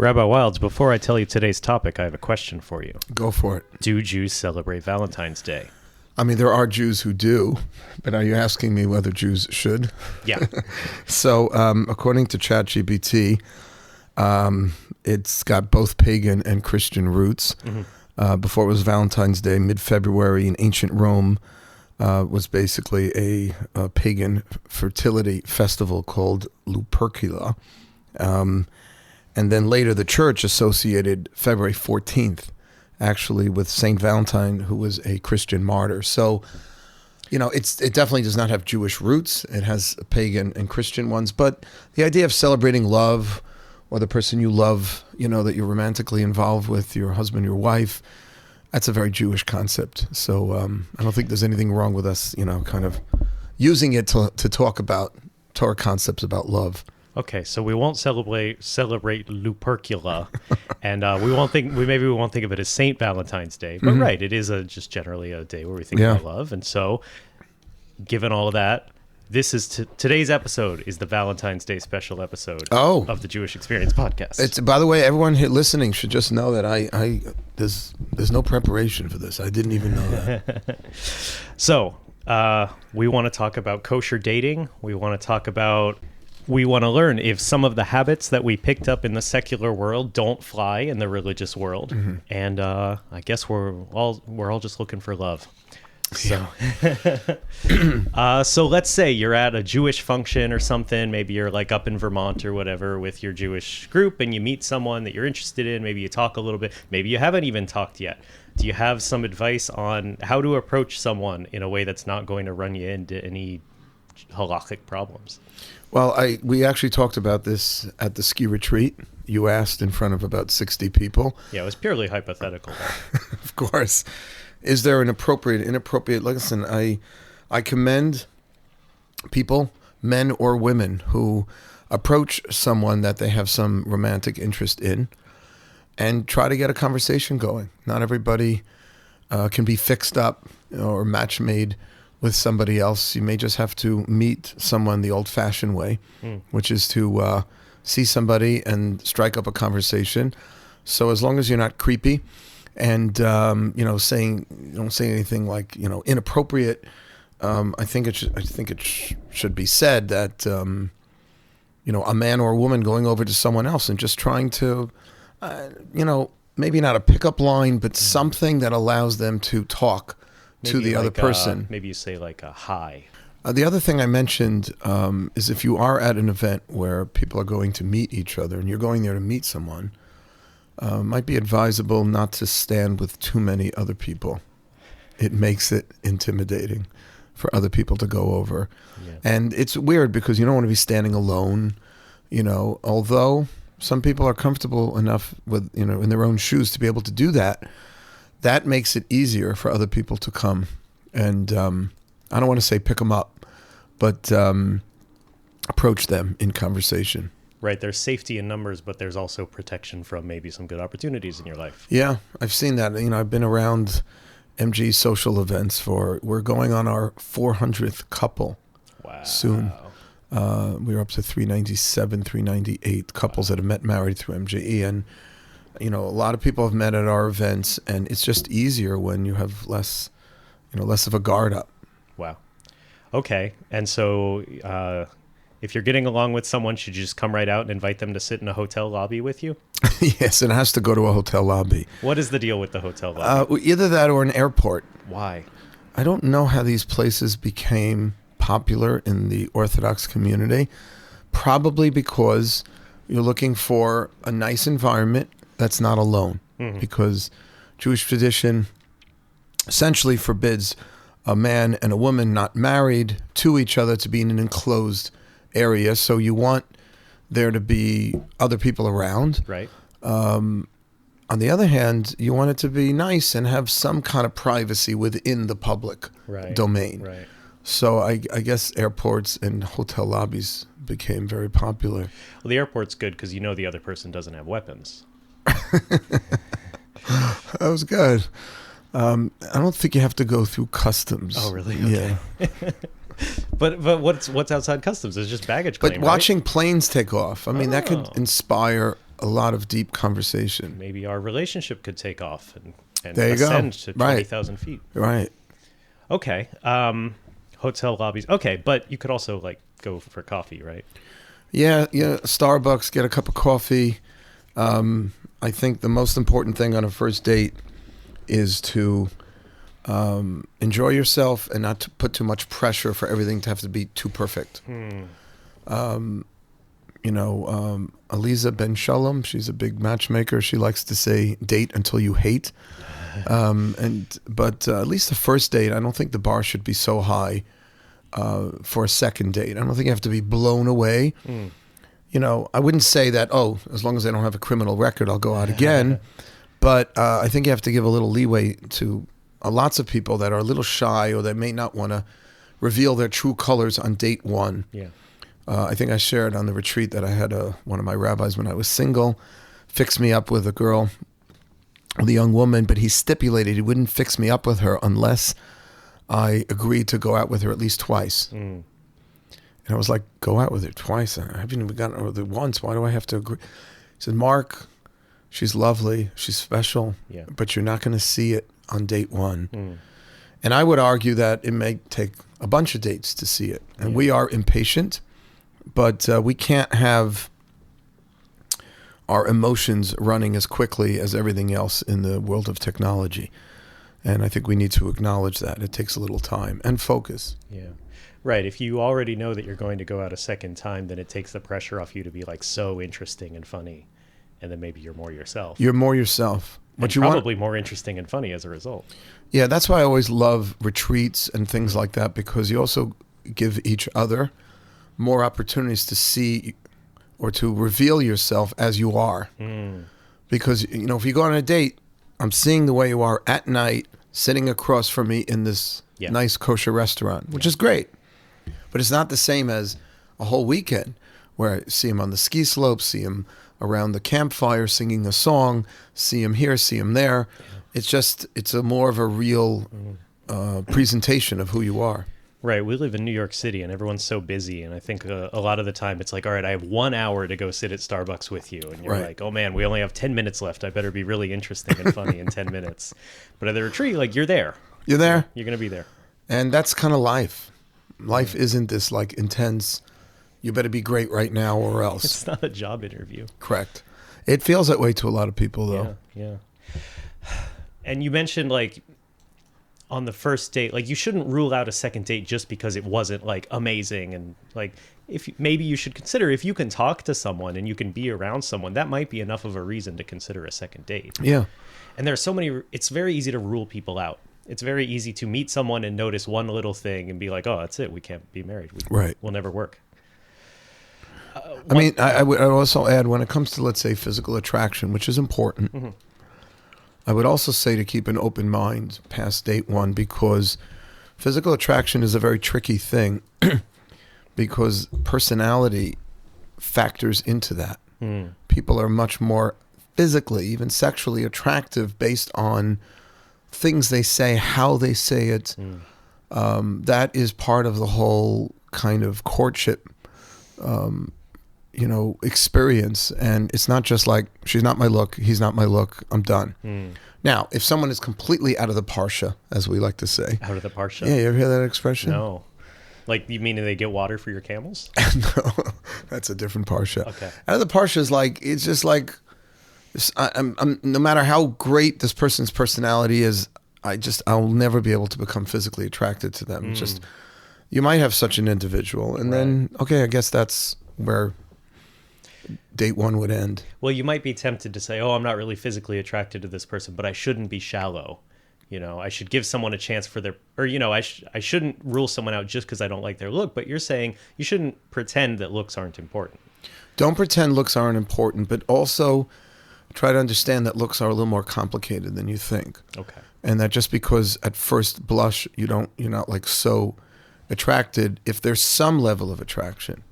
Rabbi Wilds, before I tell you today's topic, I have a question for you. Go for it. Do Jews celebrate Valentine's Day? I mean, there are Jews who do, but are you asking me whether Jews should? Yeah. So, according to ChatGPT, it's got both pagan and Christian roots. Mm-hmm. Before it was Valentine's Day, mid-February in ancient Rome was basically a pagan fertility festival called Lupercula. And then later the church associated February 14th actually with Saint Valentine, who was a Christian martyr. So, it definitely does not have Jewish roots. It has pagan and Christian ones. But the idea of celebrating love or the person you love, that you're romantically involved with, your husband, your wife, that's a very Jewish concept. So I don't think there's anything wrong with us, kind of using it to talk about Torah concepts about love. Okay, so we won't celebrate Lupercula, and we won't think of it as Saint Valentine's Day. But mm-hmm. Right, it is just generally a day where we think about love. And so, given all of that, this is today's episode is the Valentine's Day special episode of the Jewish Experience podcast. It's, by the way, everyone here listening should just know that there's no preparation for this. I didn't even know that. So we want to talk about kosher dating. We want to learn if some of the habits that we picked up in the secular world don't fly in the religious world. Mm-hmm. And I guess we're all just looking for love. So, so let's say you're at a Jewish function or something. Maybe you're like up in Vermont or whatever with your Jewish group, and you meet someone that you're interested in. Maybe you talk a little bit. Maybe you haven't even talked yet. Do you have some advice on how to approach someone in a way that's not going to run you into any halachic problems? Well, we actually talked about this at the ski retreat. You asked in front of about 60 people. Yeah, it was purely hypothetical. Of course. Is there an appropriate, inappropriate? Listen, I commend people, men or women, who approach someone that they have some romantic interest in and try to get a conversation going. Not everybody can be fixed up or match made with somebody else. You may just have to meet someone the old-fashioned way, which is to see somebody and strike up a conversation. So as long as you're not creepy and you don't say anything like inappropriate, I think it should be said that a man or a woman going over to someone else and just trying to maybe not a pickup line, but something that allows them to talk to the other person. Maybe you say like a hi. The other thing I mentioned is if you are at an event where people are going to meet each other and you're going there to meet someone, might be advisable not to stand with too many other people. It makes it intimidating for other people to go over. Yeah. And it's weird because you don't want to be standing alone, although some people are comfortable enough with, in their own shoes to be able to do that. That makes it easier for other people to come. And I don't want to say pick them up, but approach them in conversation. Right. There's safety in numbers, but there's also protection from maybe some good opportunities in your life. Yeah, I've seen that. I've been around MG social events we're going on our 400th couple soon. We're up to 397, 398 couples that have met married through MJE. And a lot of people have met at our events, and it's just easier when you have less of a guard up. Wow. Okay. And so if you're getting along with someone, should you just come right out and invite them to sit in a hotel lobby with you? Yes, it has to go to a hotel lobby. What is the deal with the hotel lobby? Either that or an airport. Why? I don't know how these places became popular in the Orthodox community. Probably because you're looking for a nice environment that's not alone. Mm-hmm. Because Jewish tradition essentially forbids a man and a woman not married to each other to be in an enclosed area. So you want there to be other people around. Right. On the other hand, you want it to be nice and have some kind of privacy within the public domain. Right. So I guess airports and hotel lobbies became very popular. Well, the airport's good because the other person doesn't have weapons. That was good. I don't think you have to go through customs. Oh, really? Okay. Yeah. But what's outside customs? It's just baggage claim, But watching planes take off, that could inspire a lot of deep conversation. Maybe our relationship could take off and There you go. ascend to Right. 20,000 feet. Right. Okay. Hotel lobbies. Okay, but you could also like go for coffee, right? Yeah. Starbucks, get a cup of coffee. I think the most important thing on a first date is to enjoy yourself and not to put too much pressure for everything to have to be too perfect. Aliza Ben Shalom, she's a big matchmaker. She likes to say, date until you hate. But at least the first date, I don't think the bar should be so high for a second date. I don't think you have to be blown away. I wouldn't say that, as long as I don't have a criminal record, I'll go out again. But I think you have to give a little leeway to lots of people that are a little shy or that may not want to reveal their true colors on date one. Yeah. I think I shared on the retreat that I had one of my rabbis when I was single fix me up with a girl, with a young woman, but he stipulated he wouldn't fix me up with her unless I agreed to go out with her at least twice. And I was like, go out with her twice? I haven't even gotten with her once. Why do I have to agree? He said, Mark, she's lovely, she's special, but you're not going to see it on date one. And I would argue that it may take a bunch of dates to see it. And we are impatient, but we can't have our emotions running as quickly as everything else in the world of technology. And I think we need to acknowledge that. It takes a little time and focus. Yeah. Right. If you already know that you're going to go out a second time, then it takes the pressure off you to be like so interesting and funny. And then maybe you're more yourself. You're more yourself. But you're probably more interesting and funny as a result. Yeah, that's why I always love retreats and things like that, because you also give each other more opportunities to see or to reveal yourself as you are. Because, if you go on a date, I'm seeing the way you are at night, sitting across from me in this nice kosher restaurant, which is great. But it's not the same as a whole weekend where I see him on the ski slope, see him around the campfire singing a song, see him here, see him there. It's a more of a real presentation of who you are. Right. We live in New York City and everyone's so busy. And I think a lot of the time it's like, all right, I have 1 hour to go sit at Starbucks with you. And you're like, oh man, we only have 10 minutes left. I better be really interesting and funny in 10 minutes. But at the retreat, like you're there. You're there. You're going to be there. And that's kind of life. Life isn't this like intense, you better be great right now or else. It's not a job interview. Correct. It feels that way to a lot of people though. Yeah. And you mentioned like on the first date, like you shouldn't rule out a second date just because it wasn't like amazing. And like, maybe you should consider if you can talk to someone and you can be around someone, that might be enough of a reason to consider a second date. Yeah. And there's so many, it's very easy to rule people out. It's very easy to meet someone and notice one little thing and be like, oh, that's it. We can't be married. We'll never work. I would also add, when it comes to, let's say, physical attraction, which is important, I would also say to keep an open mind past date one, because physical attraction is a very tricky thing because personality factors into that. People are much more physically, even sexually attractive based on things they say, how they say it. That is part of the whole kind of courtship experience. And it's not just like, she's not my look, he's not my look, I'm done. Now, if someone is completely out of the parsha, as we like to say. Out of the parsha? Yeah, you ever hear that expression? No. Like, you mean they get water for your camels? No, that's a different parsha. Okay. Out of the parsha is like, it's just like, I'm no matter how great this person's personality is, I'll never be able to become physically attracted to them. Just, you might have such an individual, and then, okay, I guess that's where date one would end. Well, you might be tempted to say, oh, I'm not really physically attracted to this person, but I shouldn't be shallow. I should give someone a chance for I shouldn't rule someone out just because I don't like their look. But you're saying you shouldn't pretend that looks aren't important. Don't pretend looks aren't important, but also try to understand that looks are a little more complicated than you think. Okay. And that just because at first blush you're not like so attracted, if there's some level of attraction,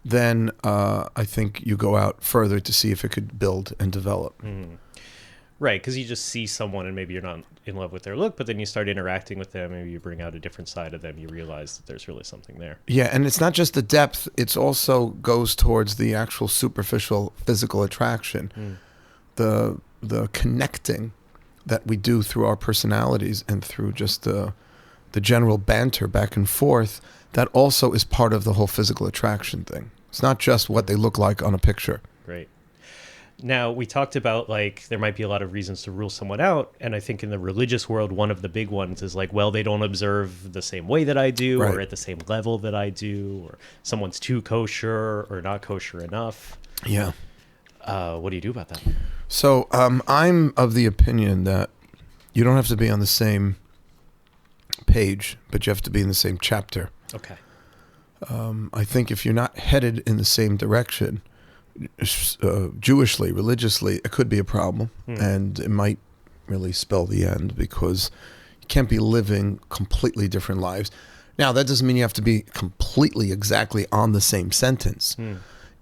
then I think you go out further to see if it could build and develop. Right, because you just see someone and maybe you're not in love with their look, but then you start interacting with them, maybe you bring out a different side of them, you realize that there's really something there. Yeah, and it's not just the depth, it's also goes towards the actual superficial physical attraction. The connecting that we do through our personalities and through just the general banter back and forth, that also is part of the whole physical attraction thing. It's not just what they look like on a picture. Great. Now, we talked about, like, there might be a lot of reasons to rule someone out. And I think in the religious world, one of the big ones is like, well, they don't observe the same way that I do, Right. or at the same level that I do, or someone's too kosher or not kosher enough. Yeah. What do you do about that? So I'm of the opinion that you don't have to be on the same page, but you have to be in the same chapter. Okay. I think if you're not headed in the same direction, Jewishly, religiously, it could be a problem, and it might really spell the end, because you can't be living completely different lives. Now, that doesn't mean you have to be completely exactly on the same sentence.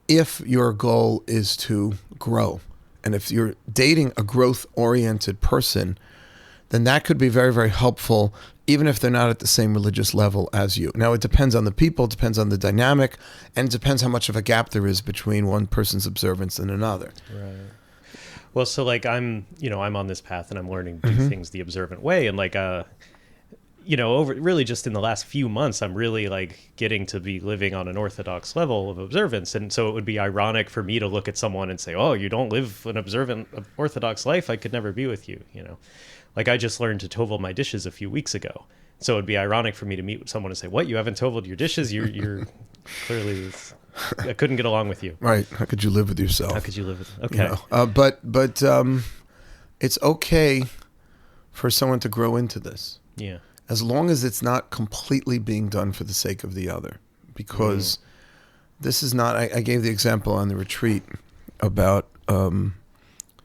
If your goal is to grow, and if you're dating a growth-oriented person, then that could be very, very helpful, even if they're not at the same religious level as you. Now, it depends on the people, it depends on the dynamic, and it depends how much of a gap there is between one person's observance and another. Right. Well, so like I'm on this path and I'm learning to do things the observant way. And like, over really just in the last few months, I'm really like getting to be living on an orthodox level of observance. And so it would be ironic for me to look at someone and say, oh, you don't live an observant orthodox life. I could never be with you, Like I just learned to tovel my dishes a few weeks ago. So it'd be ironic for me to meet with someone and say, what, you haven't toveled your dishes? You're clearly, I couldn't get along with you. Right. How could you live with yourself? How could you live with, okay. But it's okay for someone to grow into this. Yeah. As long as it's not completely being done for the sake of the other. Because this is not, I gave the example on the retreat about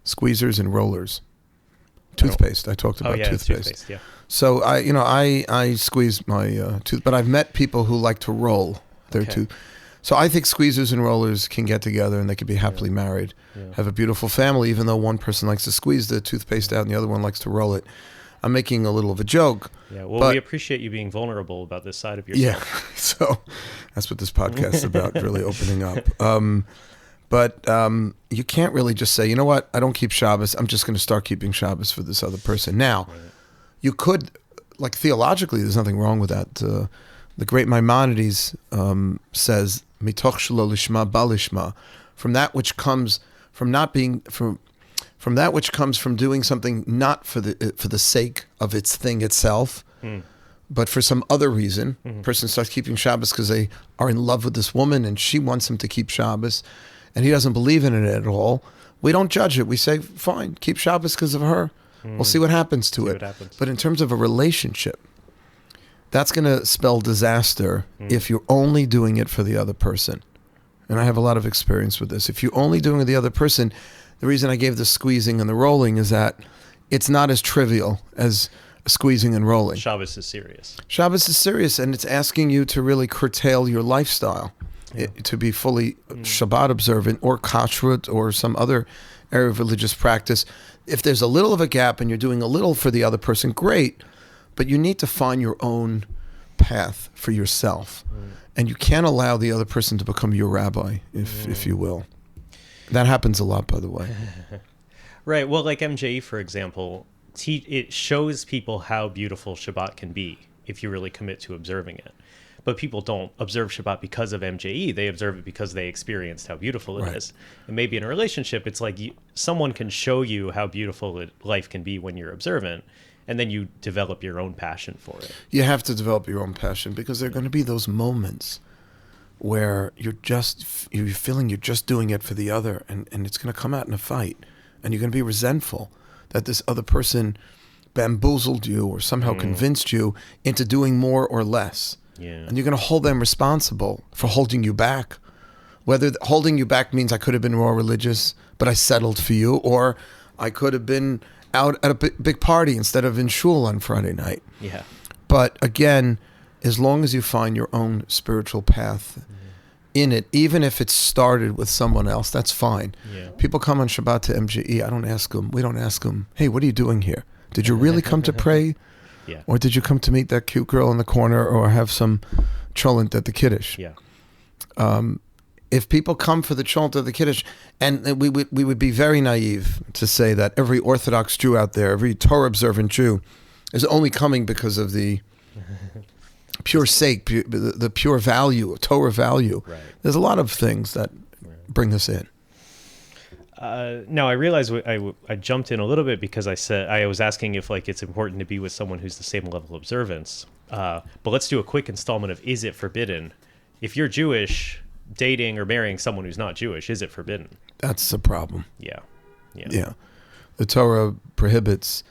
squeezers and rollers. Toothpaste. I talked about toothpaste. Yeah. So I squeeze my tooth, but I've met people who like to roll their tooth. So I think squeezers and rollers can get together and they could be happily married, have a beautiful family, even though one person likes to squeeze the toothpaste out and the other one likes to roll it. I'm making a little of a joke. Yeah. Well, we appreciate you being vulnerable about this side of yourself. Yeah. So that's what this podcast is about, really opening up. But you can't really just say, you know what, I don't keep Shabbos. I'm just going to start keeping Shabbos for this other person. Now, you could, like theologically, there's nothing wrong with that. The great Maimonides says, mitoch shelo lishma ba lishma, from that which comes from not being from that which comes from doing something not for the sake of its thing itself, but for some other reason. Person starts keeping Shabbos because they are in love with this woman and she wants him to keep Shabbos, and he doesn't believe in it at all. We don't judge it. We say, fine, keep Shabbos because of her. We'll see what happens to it. But in terms of a relationship, that's going to spell disaster if you're only doing it for the other person. And I have a lot of experience with this. If you're only doing it for the other person, the reason I gave the squeezing and the rolling is that it's not as trivial as squeezing and rolling. Shabbos is serious. Shabbos is serious, and it's asking you to really curtail your lifestyle, to be fully Shabbat observant or kashrut or some other area of religious practice. If there's a little of a gap and you're doing a little for the other person, great, but you need to find your own path for yourself. And you can't allow the other person to become your rabbi, if you will. That happens a lot, by the way. Right. Well, like MJE, for example, it shows people how beautiful Shabbat can be if you really commit to observing it. But people don't observe Shabbat because of MJE. They observe it because they experienced how beautiful it is. And maybe in a relationship, it's like someone can show you how beautiful life can be when you're observant, and then you develop your own passion for it. You have to develop your own passion, because there are going to be those moments where you're feeling you're just doing it for the other, and it's going to come out in a fight, and you're going to be resentful that this other person bamboozled you or somehow convinced you into doing more or less. Yeah. And you're going to hold them responsible for holding you back. Whether holding you back means I could have been more religious, but I settled for you, or I could have been out at a big party instead of in shul on Friday night. Yeah. But again, as long as you find your own spiritual path in it, even if it started with someone else. That's fine. Yeah. People come on Shabbat to MGE. We don't ask them, hey, what are you doing here? Did you really come to pray? Yeah. Or did you come to meet that cute girl in the corner or have some cholent at the Kiddush? Yeah. If people come for the cholent of the Kiddush, and we would be very naive to say that every Orthodox Jew out there, every Torah-observant Jew, is only coming because of the pure sake, the pure value, Torah value. Right. There's a lot of things that bring us in. No, I realized I jumped in a little bit because I was asking if like it's important to be with someone who's the same level of observance. But let's do a quick installment of is it forbidden? If you're Jewish, dating or marrying someone who's not Jewish, is it forbidden? That's the problem. Yeah. The Torah prohibits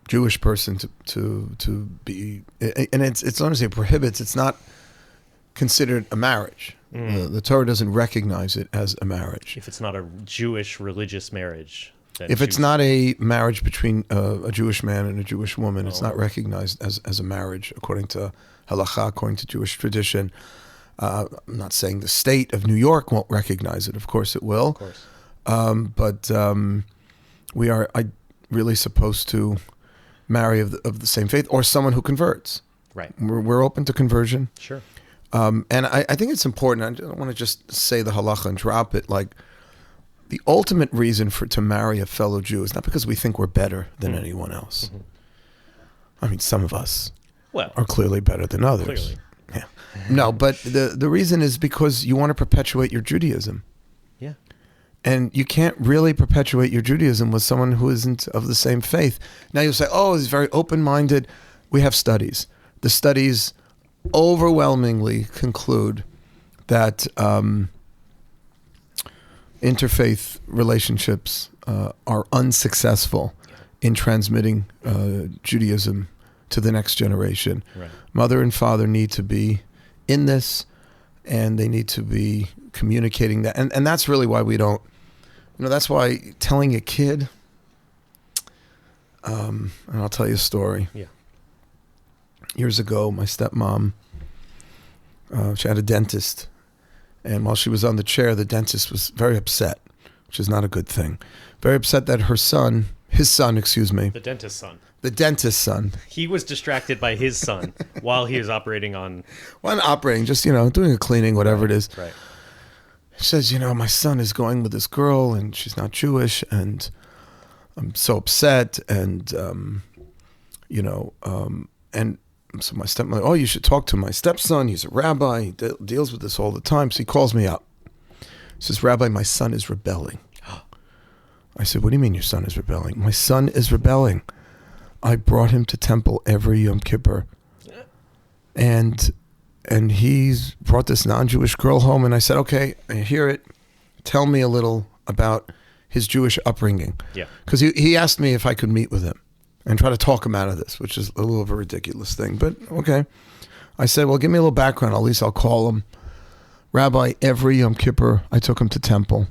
Jewish person to be, and it's honestly, it prohibits. It's not considered a marriage. The Torah doesn't recognize it as a marriage. If it's not a Jewish religious marriage, then if it's not a marriage between a Jewish man and a Jewish woman, it's not recognized as a marriage according to halakha, according to Jewish tradition. I'm not saying the state of New York won't recognize it. Of course it will. Of course. But we are really supposed to marry of the same faith or someone who converts. Right. We're open to conversion. Sure. And I think it's important. I don't want to just say the halacha and drop it. Like, the ultimate reason to marry a fellow Jew is not because we think we're better than anyone else. I mean, some of us are clearly better than others. Clearly. Yeah. No, but the reason is because you want to perpetuate your Judaism. Yeah. And you can't really perpetuate your Judaism with someone who isn't of the same faith. Now you'll say, oh, he's very open-minded. We have studies. The studies overwhelmingly conclude that interfaith relationships are unsuccessful in transmitting Judaism to the next generation. Right. Mother and father need to be in this, and they need to be communicating that. And that's really why we don't, that's why telling a kid, and I'll tell you a story. Yeah. Years ago, my stepmom, she had a dentist, and while she was on the chair, the dentist was very upset, which is not a good thing. Very upset that his son, The dentist's son. He was distracted by his son while he was operating on... Well, not operating, just, doing a cleaning, whatever it is. Right. He says, my son is going with this girl, and she's not Jewish, and I'm so upset, and, and so my stepmother, oh, you should talk to my stepson. He's a rabbi. He deals with this all the time. So he calls me up. He says, Rabbi, my son is rebelling. I said, what do you mean your son is rebelling? My son is rebelling. I brought him to temple every Yom Kippur. And he's brought this non-Jewish girl home. And I said, okay, I hear it. Tell me a little about his Jewish upbringing. Yeah. Because he asked me if I could meet with him and try to talk him out of this, which is a little of a ridiculous thing. But okay. I said, well, give me a little background. At least I'll call him. Rabbi, every Yom Kippur, I took him to temple.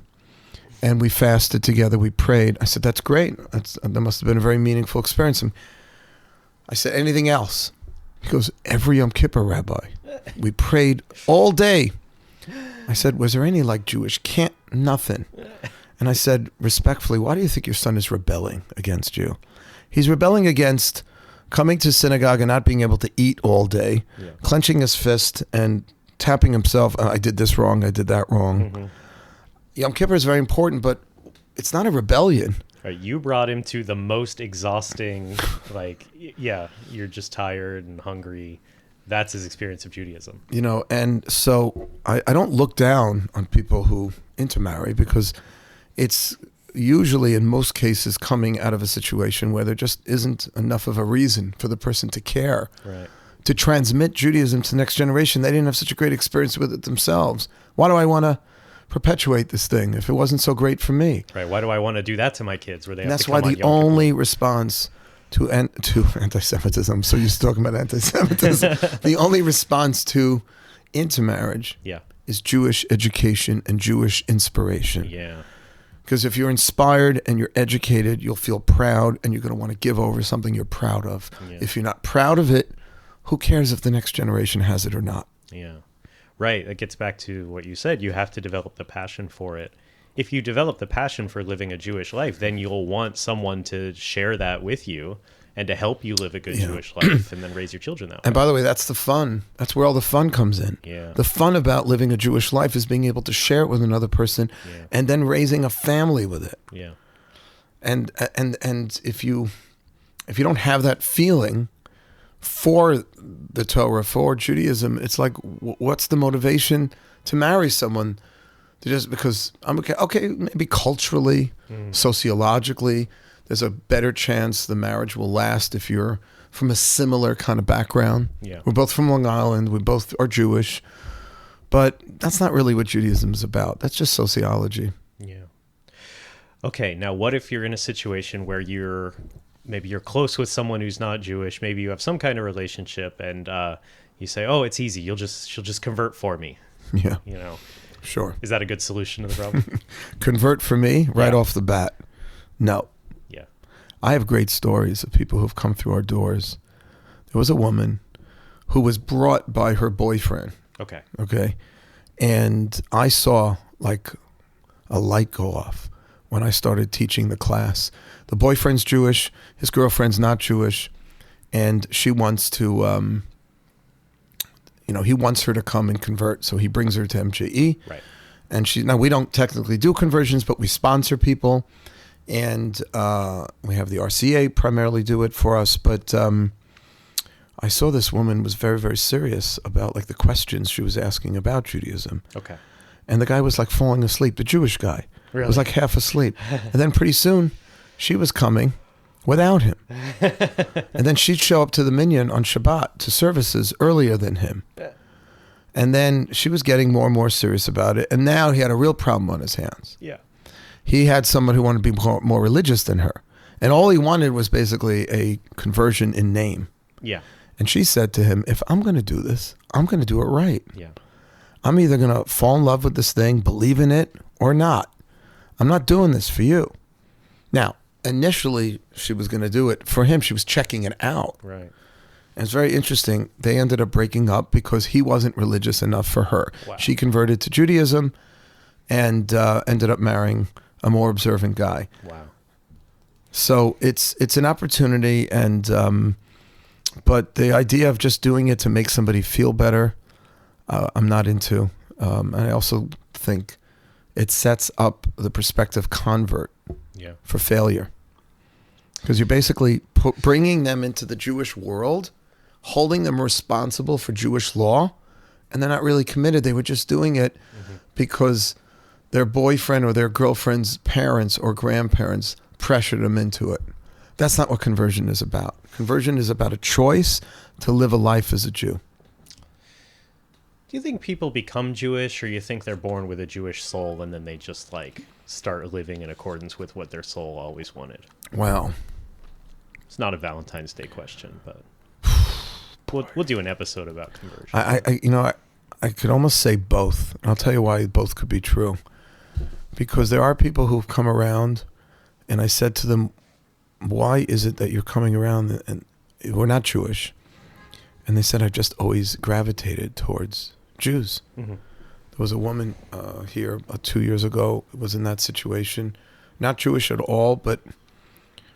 And we fasted together. We prayed. I said, that's great. That must have been a very meaningful experience. And I said, anything else? He goes, every Yom Kippur, Rabbi. We prayed all day. I said, was there any Jewish can't? Nothing. And I said, respectfully, why do you think your son is rebelling against you? He's rebelling against coming to synagogue and not being able to eat all day, clenching his fist and tapping himself. I did this wrong. I did that wrong. Mm-hmm. Yom Kippur is very important, but it's not a rebellion. Right, you brought him to the most exhausting, you're just tired and hungry. That's his experience of Judaism. And so I don't look down on people who intermarry because it's usually, in most cases, coming out of a situation where there just isn't enough of a reason for the person to care. Right. To transmit Judaism to the next generation. They didn't have such a great experience with it themselves. Why do I want to perpetuate this thing if it wasn't so great for me? Right. Why do I want to do that to my kids? Where they? And that's why the only response to anti-Semitism. I'm so used to talking about anti-Semitism. The only response to intermarriage is Jewish education and Jewish inspiration. Yeah. Because if you're inspired and you're educated, you'll feel proud and you're going to want to give over something you're proud of. Yeah. If you're not proud of it, who cares if the next generation has it or not? Yeah. Right. It gets back to what you said. You have to develop the passion for it. If you develop the passion for living a Jewish life, then you'll want someone to share that with you and to help you live a good Jewish life and then raise your children that way. And by the way, that's the fun. That's where all the fun comes in. Yeah. The fun about living a Jewish life is being able to share it with another person and then raising a family with it. Yeah. And if you don't have that feeling for the Torah, for Judaism, it's like, what's the motivation to marry someone? Just because I'm okay, maybe culturally, sociologically, there's a better chance the marriage will last if you're from a similar kind of background. Yeah. We're both from Long Island. We both are Jewish. But that's not really what Judaism is about. That's just sociology. Yeah. Okay, now what if you're in a situation where maybe you're close with someone who's not Jewish, maybe you have some kind of relationship, and you say, "Oh, it's easy. She'll just convert for me." Yeah. You know. Sure. Is that a good solution to the problem? Convert for me right off the bat? No. Yeah. I have great stories of people who've come through our doors. There was a woman who was brought by her boyfriend. Okay. Okay. And I saw like a light go off when I started teaching the class. The boyfriend's Jewish, his girlfriend's not Jewish, and she wants to, he wants her to come and convert, so he brings her to MJE. Right. And now we don't technically do conversions, but we sponsor people, and we have the RCA primarily do it for us. But I saw this woman was very, very serious about like the questions she was asking about Judaism. Okay. And the guy was like falling asleep, the Jewish guy. Really? Was like half asleep. And then pretty soon she was coming without him. And then she'd show up to the minyan on Shabbat to services earlier than him. And then she was getting more and more serious about it. And now he had a real problem on his hands. Yeah. He had someone who wanted to be more religious than her. And all he wanted was basically a conversion in name. Yeah. And she said to him, if I'm going to do this, I'm going to do it right. Yeah. I'm either going to fall in love with this thing, believe in it, or not. I'm not doing this for you. Now, initially, she was going to do it for him. She was checking it out. Right. And it's very interesting. They ended up breaking up because he wasn't religious enough for her. Wow. She converted to Judaism and ended up marrying a more observant guy. Wow. So it's an opportunity, and but the idea of just doing it to make somebody feel better, I'm not into. And I also think it sets up the prospective convert for failure. Because you're basically bringing them into the Jewish world, holding them responsible for Jewish law, and they're not really committed. They were just doing it because their boyfriend or their girlfriend's parents or grandparents pressured them into it. That's not what conversion is about. Conversion is about a choice to live a life as a Jew. Do you think people become Jewish, or you think they're born with a Jewish soul and then they just like start living in accordance with what their soul always wanted? Well, it's not a Valentine's Day question, but we'll do an episode about conversion. I could almost say both. And I'll tell you why both could be true. Because there are people who've come around, and I said to them, why is it that you're coming around and we're not Jewish? And they said, I just always gravitated towards Jews. Mm-hmm. There was a woman here 2 years ago who was in that situation, not Jewish at all, but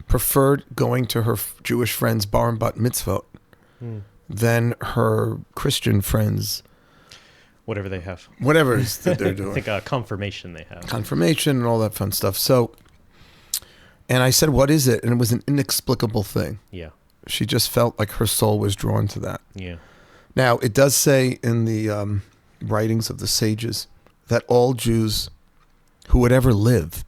preferred going to her Jewish friends' bar and bat mitzvot than her Christian friends. Whatever they have. Whatever it is that they're doing. I think a confirmation they have. Confirmation and all that fun stuff. So, and I said, what is it? And it was an inexplicable thing. Yeah. She just felt like her soul was drawn to that. Yeah. Now, it does say in the writings of the sages that all Jews who would ever live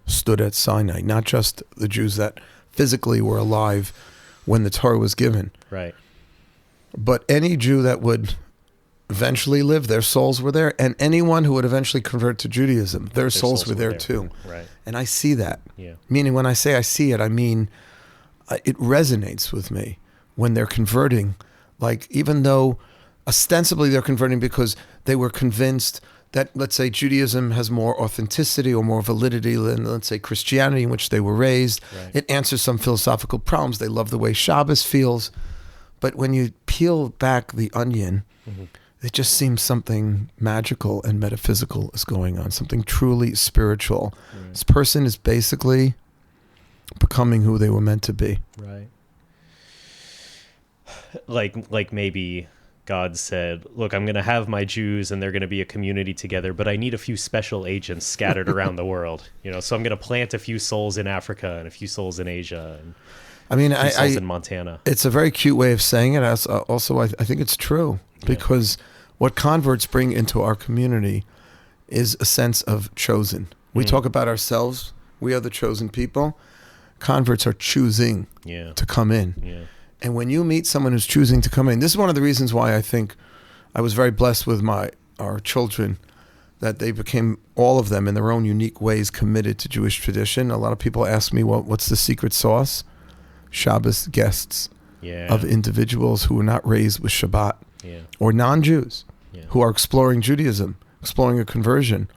stood at Sinai, not just the Jews that physically were alive when the Torah was given. Right. But any Jew that would eventually live, their souls were there. And anyone who would eventually convert to Judaism, their souls were there too. Right. And I see that. Yeah. Meaning when I say I see it, I mean it resonates with me when they're converting. Like, even though ostensibly they're converting because they were convinced that, let's say, Judaism has more authenticity or more validity than, let's say, Christianity, in which they were raised. Right. It answers some philosophical problems. They love the way Shabbos feels. But when you peel back the onion, it just seems something magical and metaphysical is going on, something truly spiritual. Right. This person is basically becoming who they were meant to be. Right. Like maybe God said, look, I'm going to have my Jews and they're going to be a community together, but I need a few special agents scattered around the world. So I'm going to plant a few souls in Africa and a few souls in Asia and a few souls in Montana. It's a very cute way of saying it. Also, I think it's true because what converts bring into our community is a sense of chosen. We talk about ourselves. We are the chosen people. Converts are choosing to come in. Yeah. And when you meet someone who's choosing to come in, this is one of the reasons why I think I was very blessed with our children, that they became, all of them in their own unique ways, committed to Jewish tradition. A lot of people ask me, what's the secret sauce? Shabbos guests of individuals who were not raised with Shabbat or non-Jews who are exploring Judaism, exploring a conversion.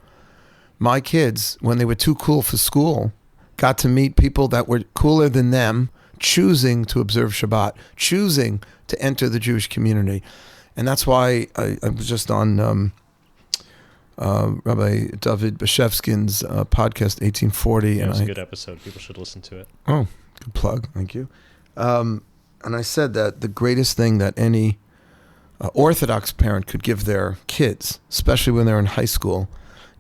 My kids, when they were too cool for school, got to meet people that were cooler than them, choosing to observe Shabbat, choosing to enter the Jewish community. And that's why I was just on Rabbi David Bashevskin's podcast, 1840. It was a good episode. People should listen to it. Oh, good plug. Thank you. And I said that the greatest thing that any Orthodox parent could give their kids, especially when they're in high school,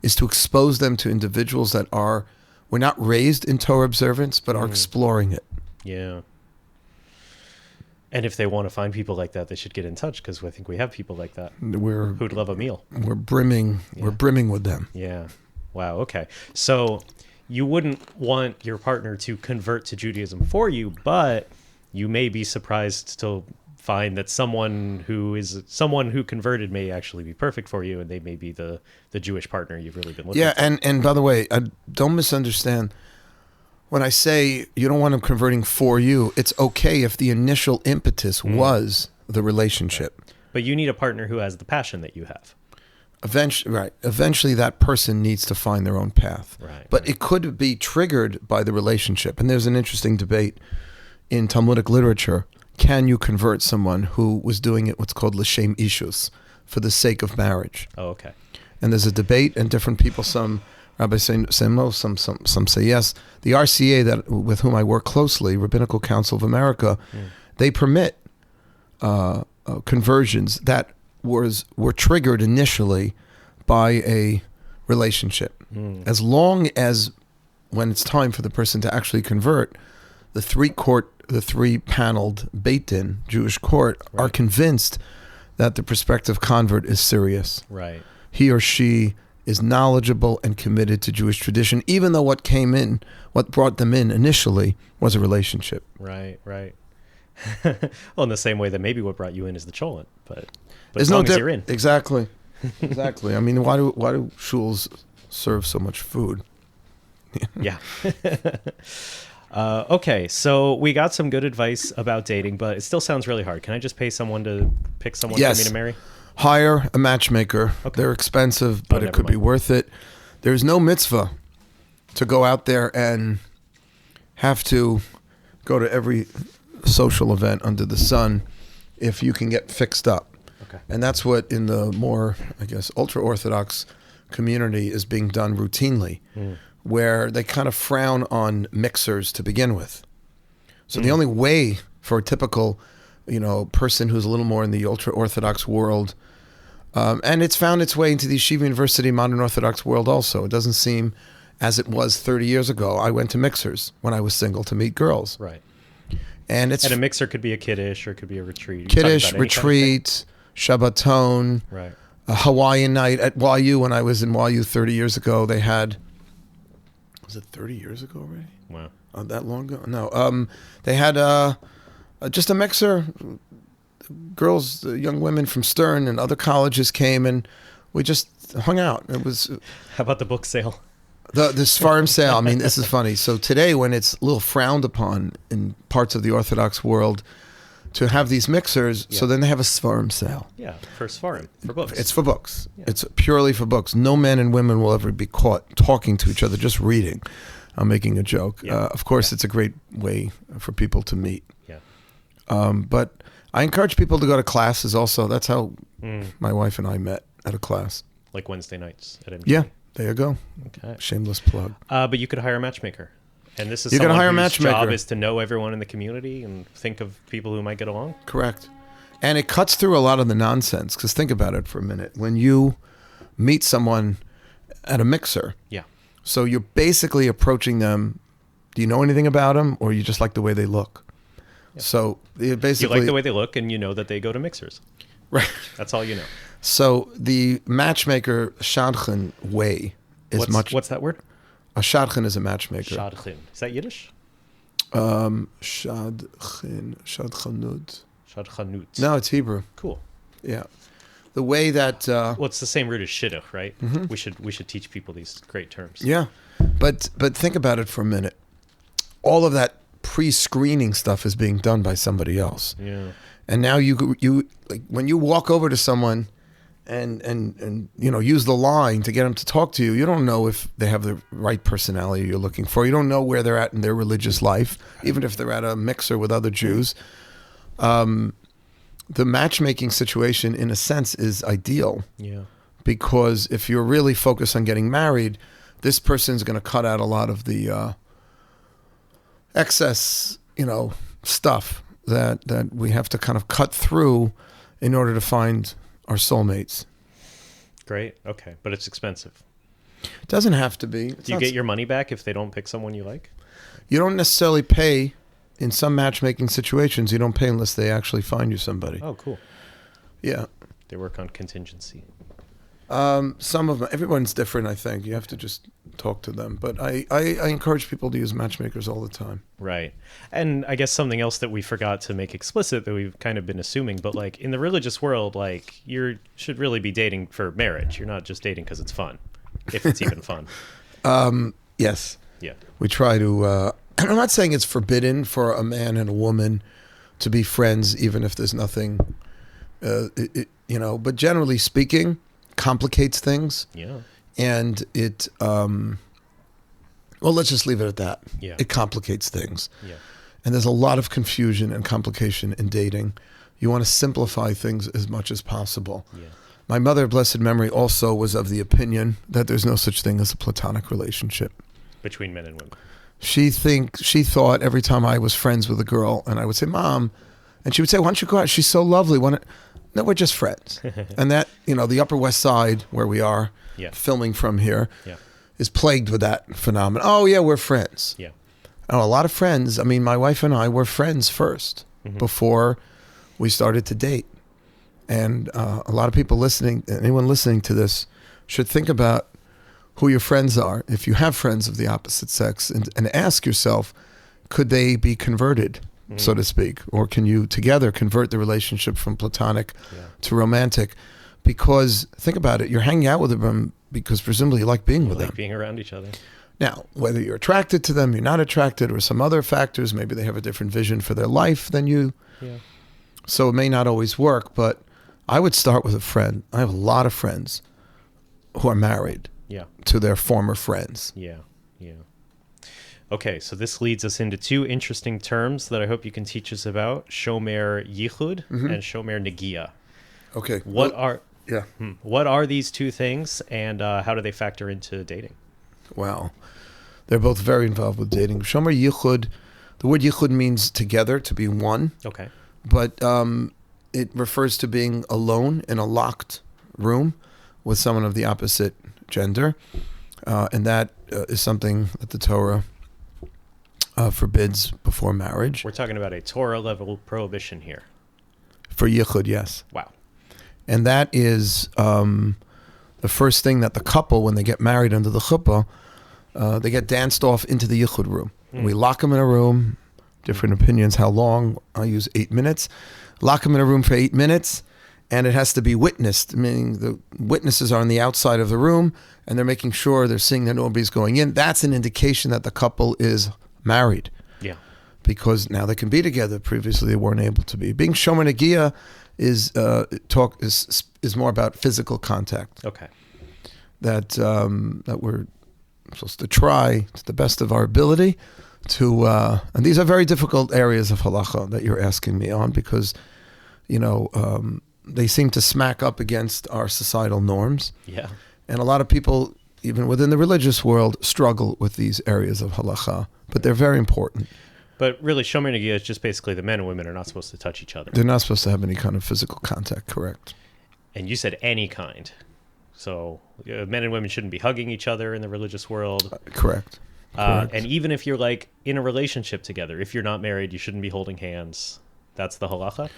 is to expose them to individuals that were not raised in Torah observance, but are exploring it. Yeah. And if they want to find people like that, they should get in touch because I think we have people like that who'd love a meal. We're brimming. Yeah. We're brimming with them. Yeah. Wow. Okay. So you wouldn't want your partner to convert to Judaism for you, but you may be surprised to find that someone who converted may actually be perfect for you, and they may be the Jewish partner you've really been looking for. Yeah. And by the way, don't misunderstand. When I say you don't want them converting for you, it's okay if the initial impetus was the relationship. Right. But you need a partner who has the passion that you have. Eventually, that person needs to find their own path. Right. But it could be triggered by the relationship. And there's an interesting debate in Talmudic literature. Can you convert someone who was doing it what's called l'shem ishus, for the sake of marriage? Oh, okay. And there's a debate, and different people, some rabbis say no, some say yes. The RCA with whom I work closely, Rabbinical Council of America, they permit conversions that were triggered initially by a relationship. As long as when it's time for the person to actually convert, the three-paneled Beit Din, Jewish court, are convinced that the prospective convert is serious. Right. He or she is knowledgeable and committed to Jewish tradition, even though what brought them in initially was a relationship. Right. Well, in the same way that maybe what brought you in is the cholent, but as long as you're in. Exactly. I mean, why do shuls serve so much food? Yeah. Okay, so we got some good advice about dating, but it still sounds really hard. Can I just pay someone to pick someone for me to marry? Hire a matchmaker. Okay. They're expensive, but it could be worth it. There's no mitzvah to go out there and have to go to every social event under the sun if you can get fixed up. Okay. And that's what in the more, I guess, ultra-Orthodox community is being done routinely, where they kind of frown on mixers to begin with. So the only way for a typical, person who's a little more in the ultra-Orthodox world, and it's found its way into the Yeshiva University modern Orthodox world also. It doesn't seem as it was 30 years ago. I went to mixers when I was single to meet girls. Right. And a mixer could be a kiddush or it could be a retreat. Kiddush, retreat, Shabbaton, right. A Hawaiian night at YU. When I was in YU 30 years ago, they had, was it 30 years ago already? Wow. That long ago? No. They had just a mixer. Girls, young women from Stern and other colleges came, and we just hung out. It was. How about the book sale? The Sfarim sale. I mean, this is funny. So today, when it's a little frowned upon in parts of the Orthodox world to have these mixers, so then they have a Sfarim sale. Yeah, for Sfarim, for books. It's for books. Yeah. It's purely for books. No men and women will ever be caught talking to each other, just reading. I'm making a joke. Of course, it's a great way for people to meet. Yeah. But I encourage people to go to classes also. That's how my wife and I met, at a class. Like Wednesday nights at MG. Yeah, there you go. Okay. Shameless plug. But you could hire a matchmaker. And this is You can someone hire a whose matchmaker. job is to know everyone in the community and think of people who might get along. Correct. And it cuts through a lot of the nonsense, because think about it for a minute. When you meet someone at a mixer, Yeah. so you're basically approaching them. Do you know anything about them, or you just like the way they look? Yeah. So you basically... You like the way they look, and you know that they go to mixers. Right. That's all you know. So the matchmaker shadchan way is What's that word? A shadchan is a matchmaker. Shadchan. Is that Yiddish? Shadchanut. Shadchanut. No, it's Hebrew. Cool. Yeah. The way that... Well, it's the same root as shidduch, right? Mm-hmm. We should teach people these great terms. Yeah. But think about it for a minute. All of that pre-screening stuff is being done by somebody else. Yeah. And now you like when you walk over to someone and use the line to get them to talk to you, you don't know if they have the right personality you're looking for. You don't know where they're at in their religious life, even if they're at a mixer with other Jews. The matchmaking situation, in a sense, is ideal. Yeah. Because if you're really focused on getting married, this person's going to cut out a lot of the excess, stuff that we have to kind of cut through in order to find our soulmates. Great. Okay. But it's expensive. It doesn't have to be. Do you get your money back if they don't pick someone you like? You don't necessarily pay. In some matchmaking situations, you don't pay unless they actually find you somebody. Oh, cool. Yeah. They work on contingency. Some of them, everyone's different, I think. You have to just talk to them. But I encourage people to use matchmakers all the time. Right. And I guess something else that we forgot to make explicit that we've kind of been assuming, but like in the religious world, like you should really be dating for marriage. You're not just dating because it's fun, if it's even fun. Yes. Yeah. We try to... I'm not saying it's forbidden for a man and a woman to be friends, even if there's nothing, but generally speaking, complicates things. Yeah. And it, let's just leave it at that. Yeah. It complicates things. Yeah. And there's a lot of confusion and complication in dating. You want to simplify things as much as possible. Yeah. My mother, blessed memory, also was of the opinion that there's no such thing as a platonic relationship. Between men and women. She thought every time I was friends with a girl and I would say, Mom, and she would say, why don't you go out? She's so lovely. No, we're just friends. And that, the Upper West Side where we are filming from here is plagued with that phenomenon. Oh yeah, we're friends. Yeah. Oh, a lot of friends. I mean, my wife and I were friends first before we started to date. And a lot of people listening, anyone listening to this should think about who your friends are, if you have friends of the opposite sex, and ask yourself, could they be converted, so to speak? Or can you together convert the relationship from platonic to romantic? Because, think about it, you're hanging out with them because presumably you like being with them. Being around each other. Now, whether you're attracted to them, you're not attracted, or some other factors, maybe they have a different vision for their life than you. Yeah. So it may not always work, but I would start with a friend. I have a lot of friends who are married. Yeah. To their former friends. Yeah. Okay, so this leads us into two interesting terms that I hope you can teach us about: shomer yichud and shomer negia. Okay. What are these two things, and how do they factor into dating? Well, they're both very involved with dating. Shomer yichud, the word yichud means together, to be one. Okay. But it refers to being alone in a locked room with someone of the opposite gender, and that is something that the Torah forbids before marriage. We're talking about a Torah level prohibition here. For yichud, yes. Wow. And that is the first thing that the couple, when they get married under the chuppah, they get danced off into the yichud room. We lock them in a room, different opinions how long. I use 8 minutes. Lock them in a room for 8 minutes. And it has to be witnessed, meaning the witnesses are on the outside of the room and they're making sure they're seeing that nobody's going in. That's an indication that the couple is married. Yeah. Because now they can be together. Previously they weren't able to be. Being shomer negia is more about physical contact. Okay. That we're supposed to try to the best of our ability and these are very difficult areas of halacha that you're asking me on because, they seem to smack up against our societal norms. Yeah. And a lot of people, even within the religious world, struggle with these areas of halacha, but they're very important. But really, shomer negia is just basically the men and women are not supposed to touch each other. They're not supposed to have any kind of physical contact, correct? And you said any kind. So men and women shouldn't be hugging each other in the religious world. Correct. And even if you're like in a relationship together, if you're not married, you shouldn't be holding hands. That's the halacha?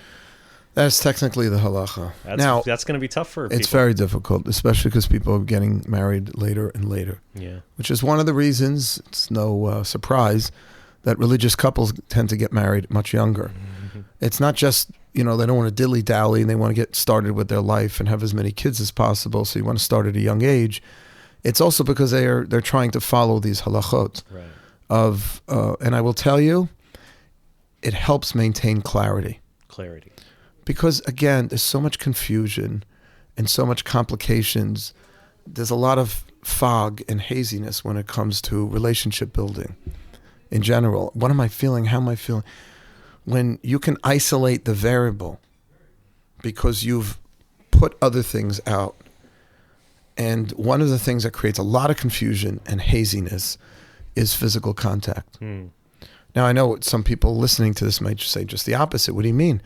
That's technically the halacha. That's going to be tough for people. It's very difficult, especially because people are getting married later and later. Yeah. Which is one of the reasons, it's no surprise, that religious couples tend to get married much younger. Mm-hmm. It's not just, they don't want to dilly-dally and they want to get started with their life and have as many kids as possible, so you want to start at a young age. It's also because they're trying to follow these halachot. Right. And I will tell you, it helps maintain clarity. Because, again, there's so much confusion and so much complications. There's a lot of fog and haziness when it comes to relationship building in general. What am I feeling? How am I feeling? When you can isolate the variable because you've put other things out. And one of the things that creates a lot of confusion and haziness is physical contact. Now, I know some people listening to this might just say just the opposite. What do you mean?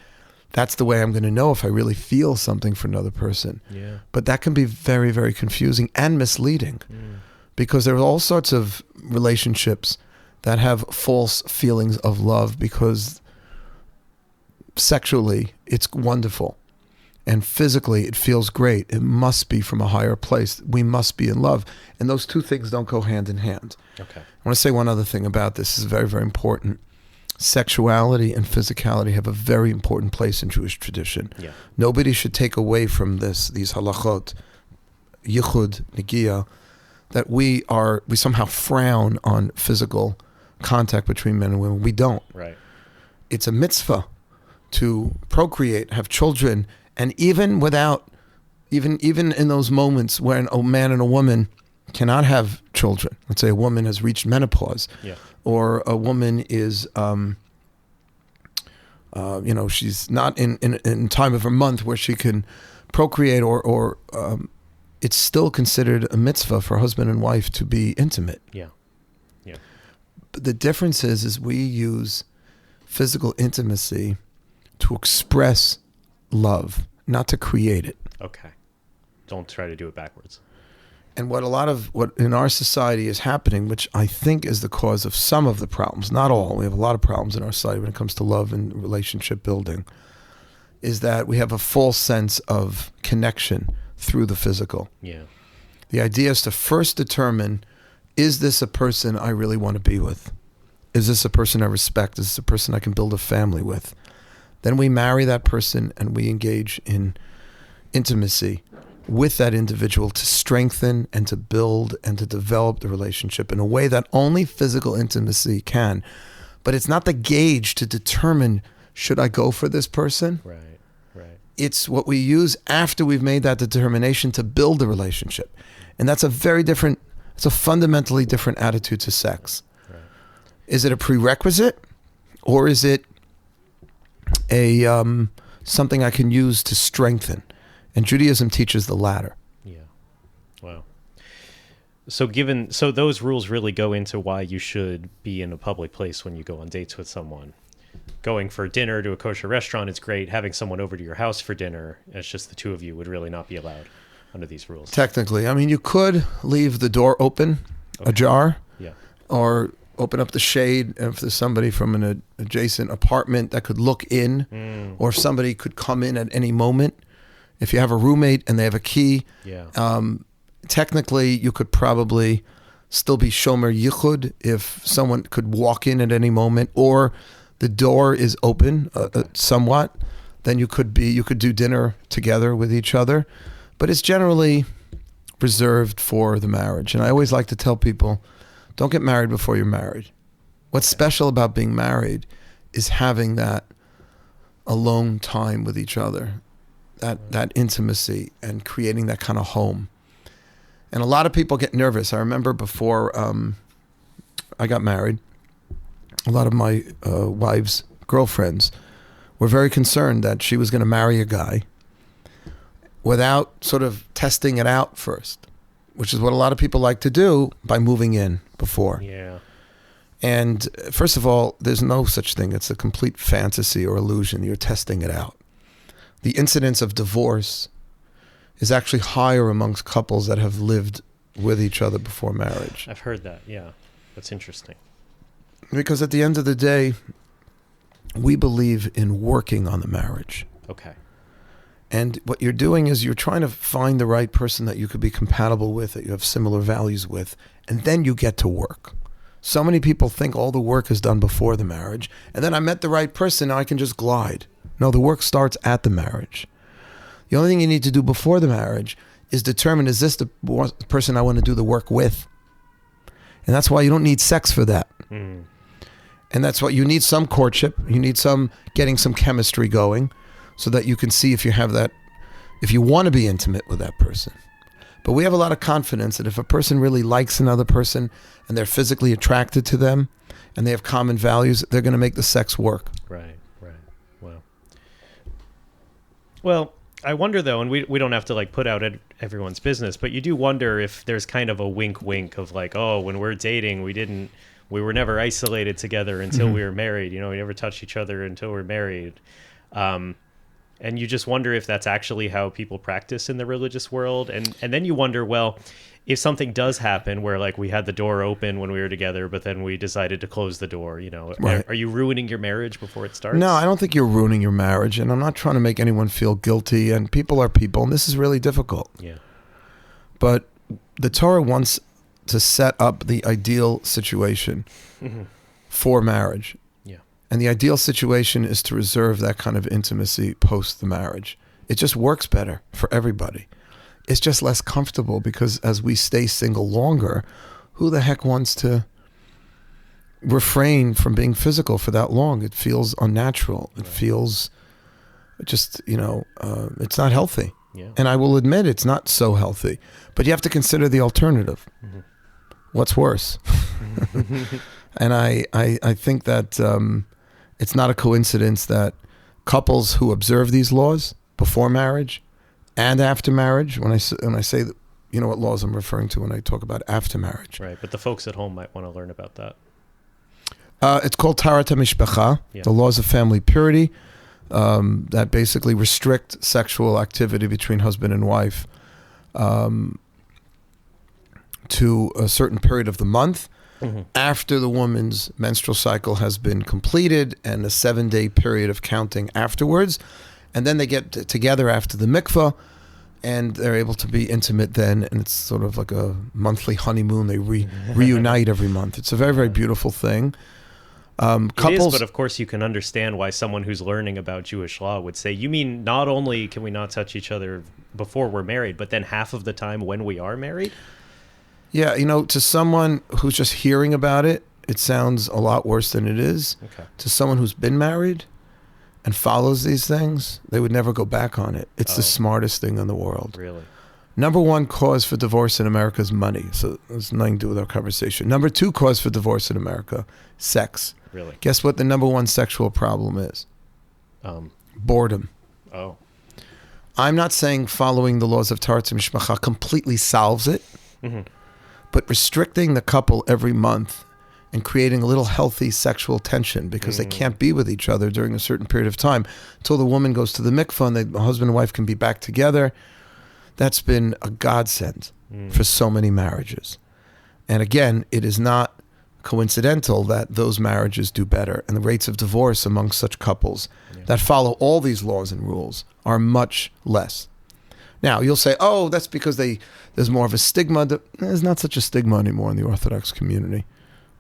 That's the way I'm going to know if I really feel something for another person. Yeah. But that can be very, very confusing and misleading because there are all sorts of relationships that have false feelings of love because sexually it's wonderful and physically it feels great. It must be from a higher place. We must be in love. And those two things don't go hand in hand. Okay. I want to say one other thing about this. This is very, very important. Sexuality and physicality have a very important place in Jewish tradition. Yeah. Nobody should take away from these halachot, yichud, negia, that we somehow frown on physical contact between men and women. We don't. Right. It's a mitzvah to procreate, have children, and even in those moments when a man and a woman cannot have children. Let's say a woman has reached menopause. Yeah. Or a woman is, she's not in time of her month where she can procreate, or it's still considered a mitzvah for husband and wife to be intimate. Yeah, yeah. But the difference is we use physical intimacy to express love, not to create it. Okay. Don't try to do it backwards. And what in our society is happening, which I think is the cause of some of the problems, not all, we have a lot of problems in our society when it comes to love and relationship building, is that we have a false sense of connection through the physical. Yeah. The idea is to first determine, is this a person I really want to be with? Is this a person I respect? Is this a person I can build a family with? Then we marry that person and we engage in intimacy with that individual to strengthen and to build and to develop the relationship in a way that only physical intimacy can. But it's not the gauge to determine, should I go for this person? Right. It's what we use after we've made that determination to build the relationship. And that's it's a fundamentally different attitude to sex. Right. Is it a prerequisite or is it something I can use to strengthen? And Judaism teaches the latter. Yeah. Wow. So those rules really go into why you should be in a public place when you go on dates with someone. Going for dinner to a kosher restaurant is great. Having someone over to your house for dinner, it's just the two of you, would really not be allowed under these rules. Technically. I mean, you could leave the door open, ajar, yeah, or open up the shade if there's somebody from an adjacent apartment that could look in, or if somebody could come in at any moment. If you have a roommate and they have a key, technically you could probably still be shomer yichud if someone could walk in at any moment, or the door is open somewhat. Then you could do dinner together with each other, but it's generally reserved for the marriage. And I always like to tell people, don't get married before you're married. What's special about being married is having that alone time with each other. That intimacy and creating that kind of home. And a lot of people get nervous. I remember before I got married, a lot of my wife's girlfriends were very concerned that she was going to marry a guy without sort of testing it out first, which is what a lot of people like to do by moving in before. Yeah. And first of all, there's no such thing. It's a complete fantasy or illusion. You're testing it out. The incidence of divorce is actually higher amongst couples that have lived with each other before marriage. I've heard that. Yeah. That's interesting. Because at the end of the day, we believe in working on the marriage. Okay. And what you're doing is you're trying to find the right person that you could be compatible with, that you have similar values with, and then you get to work. So many people think all the work is done before the marriage, and then I met the right person, now I can just glide. No, the work starts at the marriage. The only thing you need to do before the marriage is determine, is this the person I want to do the work with? And that's why you don't need sex for that. Mm. And that's what you need, some courtship. You need some getting some chemistry going so that you can see if you have that, if you want to be intimate with that person. But we have a lot of confidence that if a person really likes another person and they're physically attracted to them and they have common values, they're going to make the sex work. Right, right. Wow. Well, I wonder though, and we don't have to like put out everyone's business, but you do wonder if there's kind of a wink of like, oh, when we're dating, we were never isolated together until we were married. You know, we never touched each other until we're married. And you just wonder if that's actually how people practice in the religious world. And then you wonder, well, if something does happen where like we had the door open when we were together, but then we decided to close the door, you know, right. Are you ruining your marriage before it starts? No, I don't think you're ruining your marriage. And I'm not trying to make anyone feel guilty. And people are people. And this is really difficult. Yeah. But the Torah wants to set up the ideal situation for marriage. Yeah. And the ideal situation is to reserve that kind of intimacy post the marriage. It just works better for everybody. It's just less comfortable because as we stay single longer, who the heck wants to refrain from being physical for that long? It feels unnatural. It feels just, it's not healthy. Yeah. And I will admit it's not so healthy. But you have to consider the alternative. Mm-hmm. What's worse? And I think that it's not a coincidence that couples who observe these laws before marriage and after marriage, when I say that, you know what laws I'm referring to when I talk about after marriage. Right, but the folks at home might want to learn about that. It's called Taharat HaMishpacha, the laws of family purity, that basically restrict sexual activity between husband and wife to a certain period of the month after the woman's menstrual cycle has been completed and a 7-day period of counting afterwards. And then they get together after the mikvah and they're able to be intimate then. And it's sort of like a monthly honeymoon. They reunite every month. It's a very, very beautiful thing. It is, but of course you can understand why someone who's learning about Jewish law would say, you mean not only can we not touch each other before we're married, but then half of the time when we are married? Yeah, to someone who's just hearing about it, it sounds a lot worse than it is. Okay. To someone who's been married and follows these things, they would never go back on it. It's the smartest thing in the world. Really? Number one cause for divorce in America is money. So there's nothing to do with our conversation. Number two cause for divorce in America, sex. Really? Guess what the number one sexual problem is? Boredom. Oh. I'm not saying following the laws of Taharat HaMishpacha completely solves it, but restricting the couple every month and creating a little healthy sexual tension because they can't be with each other during a certain period of time until the woman goes to the mikvah and the husband and wife can be back together. That's been a godsend for so many marriages. And again, it is not coincidental that those marriages do better. And the rates of divorce among such couples that follow all these laws and rules are much less. Now, you'll say, oh, that's because there's more of a stigma. There's not such a stigma anymore in the Orthodox community.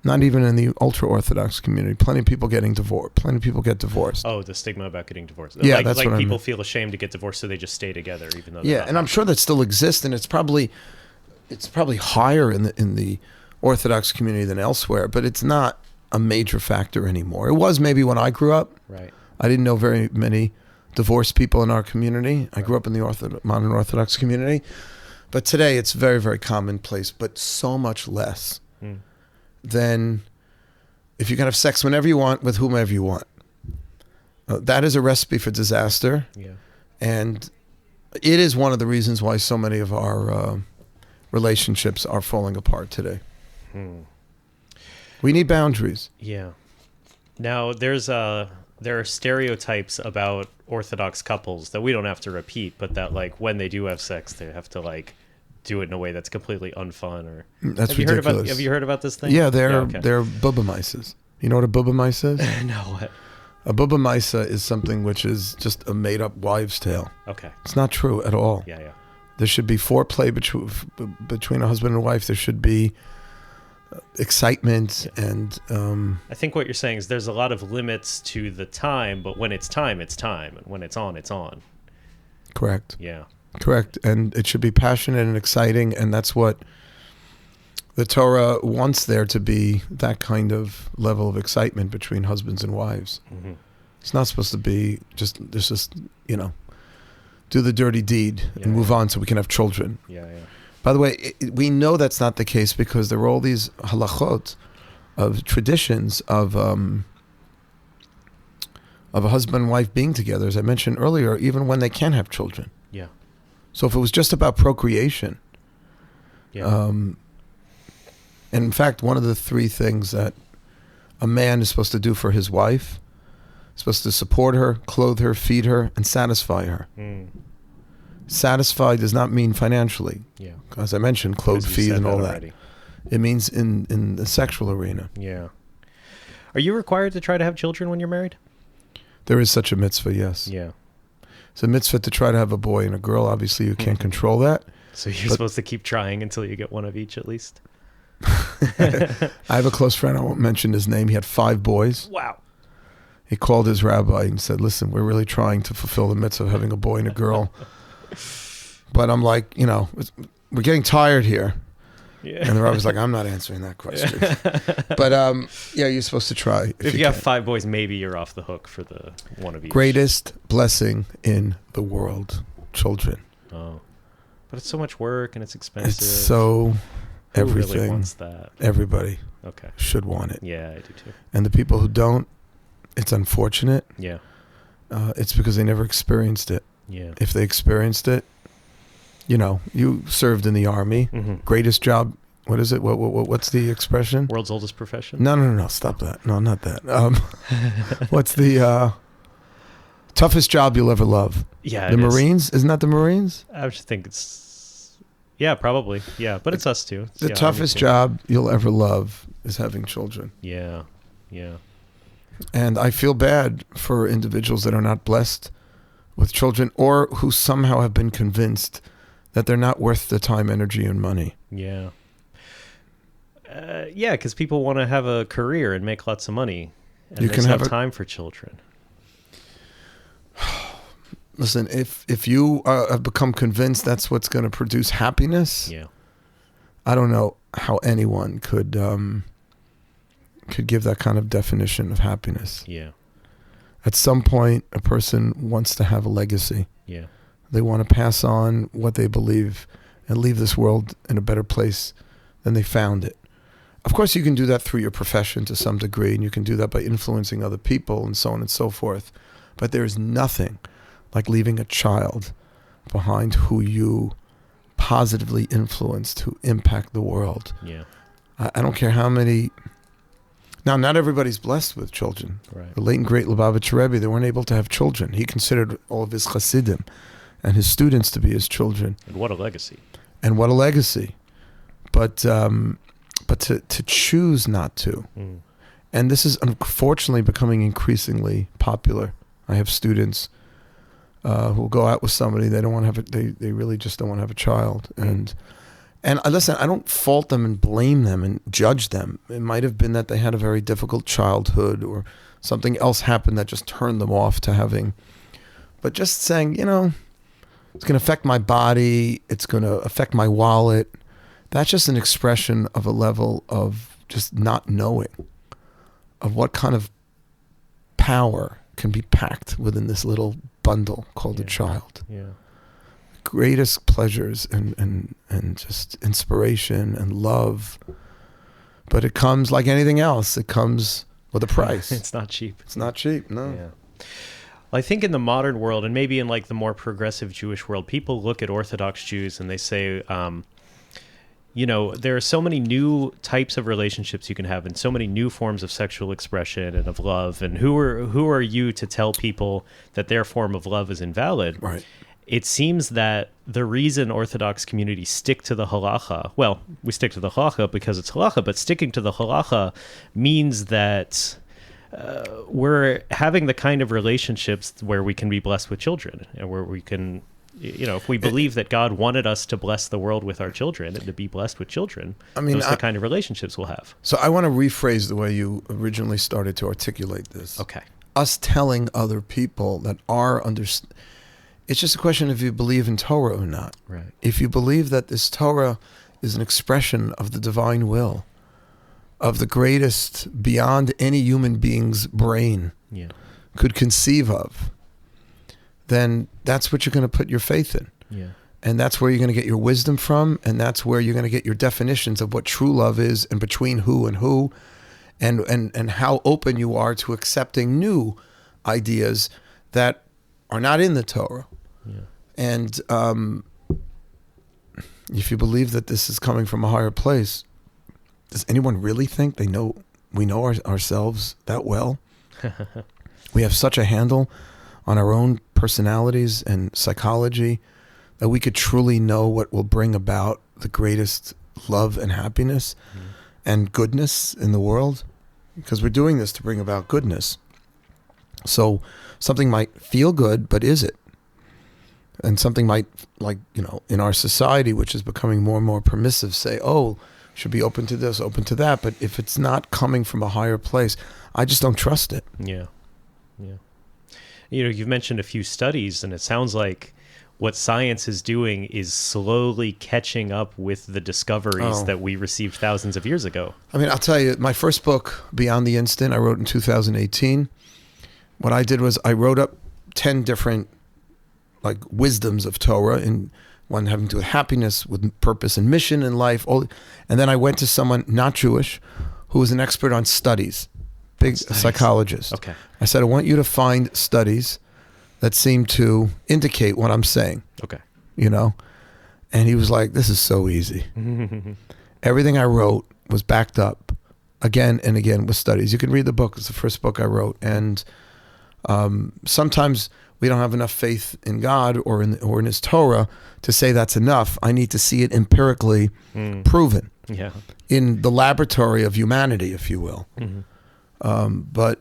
Not even in the ultra-Orthodox community. Plenty of people getting divorced. Plenty of people get divorced. Oh, the stigma about getting divorced. Yeah, that's like what people I mean. feel ashamed to get divorced, so they just stay together, even though. Yeah, and I'm sure that still exists, and it's probably higher in the Orthodox community than elsewhere, but it's not a major factor anymore. It was maybe when I grew up. Right. I didn't know very many divorced people in our community. I grew up in the modern Orthodox community, but today it's very, very commonplace, but so much less than if you can have sex whenever you want with whomever you want. That is a recipe for disaster. Yeah. And it is one of the reasons why so many of our relationships are falling apart today. We need boundaries. Yeah. Now, there are stereotypes about Orthodox couples that we don't have to repeat, but that like when they do have sex, they have to like do it in a way that's completely unfun. Or That's ridiculous. Have you heard about this thing? Yeah, they're bubba mices. You know what a bubba mice is? No, what? A bubba misa is something which is just a made-up wives' tale. Okay. It's not true at all. Yeah. There should be foreplay between a husband and wife. There should be excitement and... I think what you're saying is there's a lot of limits to the time, but when it's time, it's time. And when it's on, it's on. Correct. Yeah. Correct. And it should be passionate and exciting, and that's what the Torah wants there to be, that kind of level of excitement between husbands and wives. Mm-hmm. It's not supposed to be just do the dirty deed and move on so we can have children. Yeah. By the way, we know that's not the case because there are all these halachot of traditions of a husband and wife being together, as I mentioned earlier, even when they can't have children. Yeah. So if it was just about procreation, and in fact, one of the three things that a man is supposed to do for his wife is supposed to support her, clothe her, feed her, and satisfy her. Satisfy does not mean financially. Yeah. As I mentioned, clothe, feed, and all that. It means in the sexual arena. Yeah. Are you required to try to have children when you're married? There is such a mitzvah, yes. Yeah. It's a mitzvah to try to have a boy and a girl. Obviously, you can't control that. So you're supposed to keep trying until you get one of each at least? I have a close friend, I won't mention his name. He had 5 boys. Wow. He called his rabbi and said, listen, we're really trying to fulfill the mitzvah of having a boy and a girl. But I'm like, we're getting tired here. Yeah. And the rabbi's like, I'm not answering that question. But you're supposed to try. If you have 5 boys, maybe you're off the hook for the one of each. Greatest blessing in the world, children. Oh. But it's so much work and it's expensive. It's so... Who everything. Really wants that? Everybody okay. should want it. Yeah, I do too. And the people who don't, it's unfortunate. Yeah. It's because they never experienced it. Yeah. If they experienced it, you served in the army. Mm-hmm. Greatest job. What is it? What's the expression? World's oldest profession? No. Stop that. No, not that. What's the toughest job you'll ever love? Yeah. The Marines? Isn't that the Marines? I just think it's... Yeah, probably. Yeah, but it's us too. The toughest job you'll ever love is having children. Yeah. And I feel bad for individuals that are not blessed with children or who somehow have been convinced that they're not worth the time, energy, and money. Yeah. Because people want to have a career and make lots of money. And you can have time for children. Listen, if you have become convinced that's what's going to produce happiness, I don't know how anyone could give that kind of definition of happiness. Yeah. At some point, a person wants to have a legacy. Yeah. They want to pass on what they believe and leave this world in a better place than they found it. Of course, you can do that through your profession to some degree, and you can do that by influencing other people and so on and so forth. But there is nothing like leaving a child behind who you positively influenced to impact the world. Yeah. I don't care how many... Now, not everybody's blessed with children. Right. The late and great Lubavitch Rebbe, they weren't able to have children. He considered all of his chassidim and his students to be his children. And what a legacy. But to choose not to. And this is unfortunately becoming increasingly popular. I have students who go out with somebody, they don't want to have they really just don't want to have a child. And listen, I don't fault them and blame them and judge them. It might have been that they had a very difficult childhood or something else happened that just turned them off to having. But just saying, it's going to affect my body, it's going to affect my wallet. That's just an expression of a level of just not knowing of what kind of power can be packed within this little bundle called a child. Yeah. Greatest pleasures and just inspiration and love But it comes like anything else. It comes with a price. It's not cheap. It's not cheap, no. Yeah. Well, I think in the modern world, and maybe in like the more progressive Jewish world, people look at Orthodox Jews and they say, there are so many new types of relationships you can have and so many new forms of sexual expression and of love. And who are you to tell people that their form of love is invalid? Right. It seems that the reason Orthodox communities stick to the halacha, well, we stick to the halacha because it's halacha, but sticking to the halacha means that we're having the kind of relationships where we can be blessed with children and where we can, if we believe that God wanted us to bless the world with our children and to be blessed with children, those are the kind of relationships we'll have. So I want to rephrase the way you originally started to articulate this. Okay. Us telling other people that it's just a question if you believe in Torah or not. Right. If you believe that this Torah is an expression of the divine will, of the greatest beyond any human being's brain could conceive of, then that's what you're going to put your faith in. Yeah. And that's where you're going to get your wisdom from, and that's where you're going to get your definitions of what true love is and between who and who, and how open you are to accepting new ideas that are not in the Torah. Yeah. And if you believe that this is coming from a higher place, does anyone really think we know ourselves that well? We have such a handle on our own personalities and psychology that we could truly know what will bring about the greatest love and happiness and goodness in the world? Because we're doing this to bring about goodness. So something might feel good, but is it? And something might, in our society, which is becoming more and more permissive, say, should be open to this, open to that. But if it's not coming from a higher place, I just don't trust it. Yeah. Yeah. You've mentioned a few studies, and it sounds like what science is doing is slowly catching up with the discoveries that we received thousands of years ago. I mean, I'll tell you, my first book, Beyond the Instant, I wrote in 2018. What I did was I wrote up 10 different wisdoms of Torah, and one having to do with happiness, with purpose and mission in life. And then I went to someone not Jewish who was an expert on studies, psychologist. Okay. I said, I want you to find studies that seem to indicate what I'm saying. Okay. And he was like, this is so easy. Everything I wrote was backed up again and again with studies. You can read the book. It's the first book I wrote. And sometimes we don't have enough faith in God or in His Torah to say that's enough. I need to see it empirically proven in the laboratory of humanity, if you will. But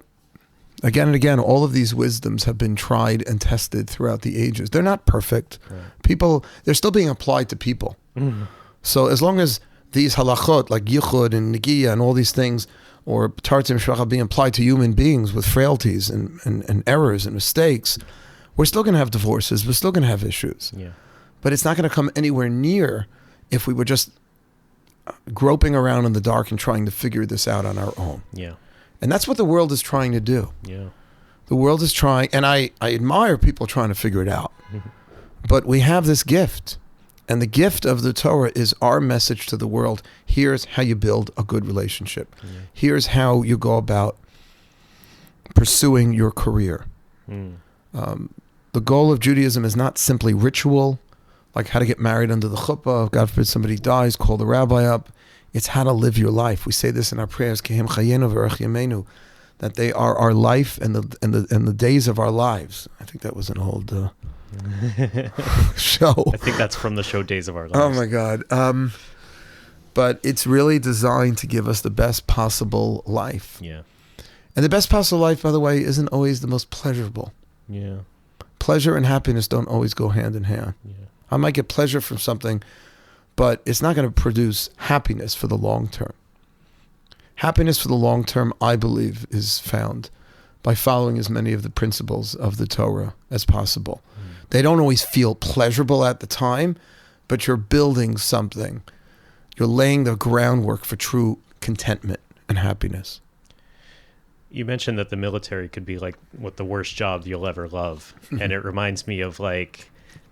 again and again, all of these wisdoms have been tried and tested throughout the ages. They're not perfect. Right. They're still being applied to people. So as long as these halachot, like yichud and negiya and all these things, or tartim shvacha, being applied to human beings with frailties and errors and mistakes, we're still going to have divorces. We're still going to have issues. Yeah. But it's not going to come anywhere near if we were just groping around in the dark and trying to figure this out on our own. Yeah. And that's what the world is trying to do. Yeah. The world is trying, and I admire people trying to figure it out. But we have this gift. And the gift of the Torah is our message to the world. Here's how you build a good relationship. Yeah. Here's how you go about pursuing your career. The goal of Judaism is not simply ritual, like how to get married under the chuppah. God forbid somebody dies, call the rabbi up. It's how to live your life. We say this in our prayers, Kehem chayenu v'erech yamenu, that they are our life and the days of our lives. I think that was an old show. I think that's from the show Days of Our Lives. Oh my God. But it's really designed to give us the best possible life. Yeah. And the best possible life, by the way, isn't always the most pleasurable. Yeah. Pleasure and happiness don't always go hand in hand. Yeah. I might get pleasure from something, but it's not going to produce happiness for the long term. Happiness for the long term, I believe, is found by following as many of the principles of the Torah as possible. They don't always feel pleasurable at the time, but you're building something. You're laying the groundwork for true contentment and happiness. You mentioned that the military could be like the worst job you'll ever love. And it reminds me of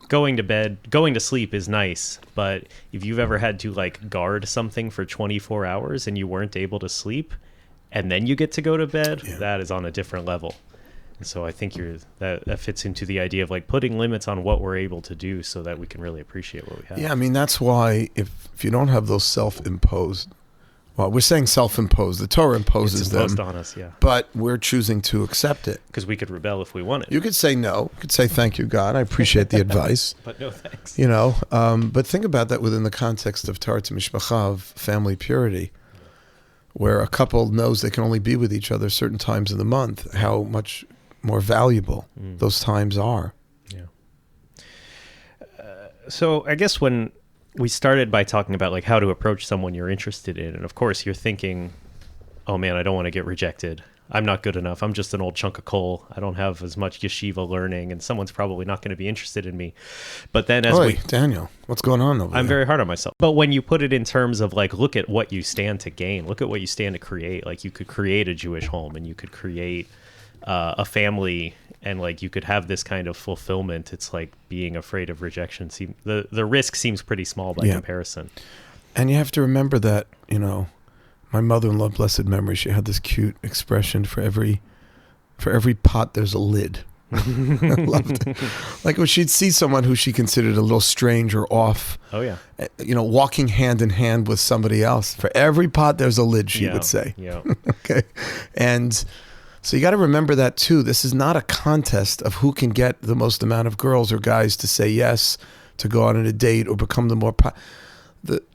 going to sleep is nice, but if you've ever had to like guard something for 24 hours and you weren't able to sleep and then you get to go to bed, that is on a different level. And so I think that fits into the idea of like putting limits on what we're able to do so that we can really appreciate what we have. Yeah, I mean, that's why if you don't have those self-imposed, well, we're saying self-imposed. The Torah imposes it's imposed them on us, yeah. But we're choosing to accept it. Because we could rebel if we wanted. You could say no. You could say, thank you, God. I appreciate the advice. But no thanks. You know, but think about that within the context of Taharat Mishpacha, of family purity, where a couple knows they can only be with each other certain times in the month, how much more valuable those times are. Yeah. So I guess when we started by talking about like how to approach someone you're interested in, and of course you're thinking, oh man, I don't want to get rejected. I'm not good enough. I'm just an old chunk of coal. I don't have as much yeshiva learning, and someone's probably not going to be interested in me. But then Daniel, what's going on over there? I'm very hard on myself. But when you put it in terms of like, look at what you stand to gain, look at what you stand to create. Like you could create a Jewish home, and you could create a family, and like you could have this kind of fulfillment. It's like being afraid of rejection. The risk seems pretty small by comparison. And you have to remember that, you know, my mother-in-law, blessed memory, she had this cute expression: for every pot there's a lid. I loved it. Like when she'd see someone who she considered a little strange or off, you know, walking hand in hand with somebody else, for every pot there's a lid, she would say. Yeah. Okay. And so you got to remember that too. This is not a contest of who can get the most amount of girls or guys to say yes, to go on a date or become the more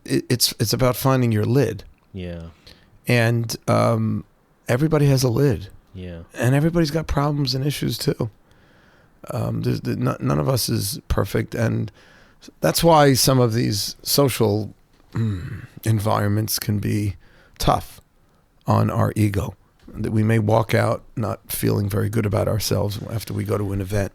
it's about finding your lid. Yeah. And everybody has a lid. Yeah. And everybody's got problems and issues too. None of us is perfect, and that's why some of these social environments can be tough on our ego. That we may walk out not feeling very good about ourselves after we go to an event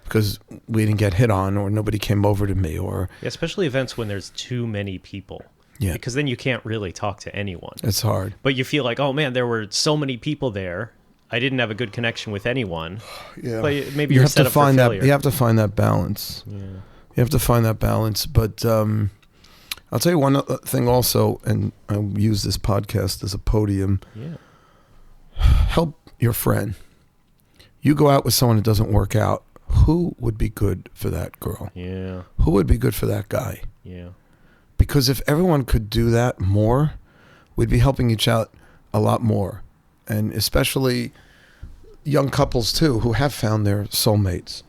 because we didn't get hit on, or nobody came over to me, or especially events when there's too many people. Yeah. Because then you can't really talk to anyone. It's hard. But you feel like, oh man, there were so many people there. I didn't have a good connection with anyone. Yeah. But maybe you're set up for failure. You have to find that balance. Yeah. You have to find that balance. But I'll tell you one thing also, and I'll use this podcast as a podium. Yeah. Help your friend. You go out with someone that doesn't work out. Who would be good for that girl? Yeah. Who would be good for that guy? Yeah. Because if everyone could do that more, we'd be helping each out a lot more. And especially young couples too, who have found their soulmates.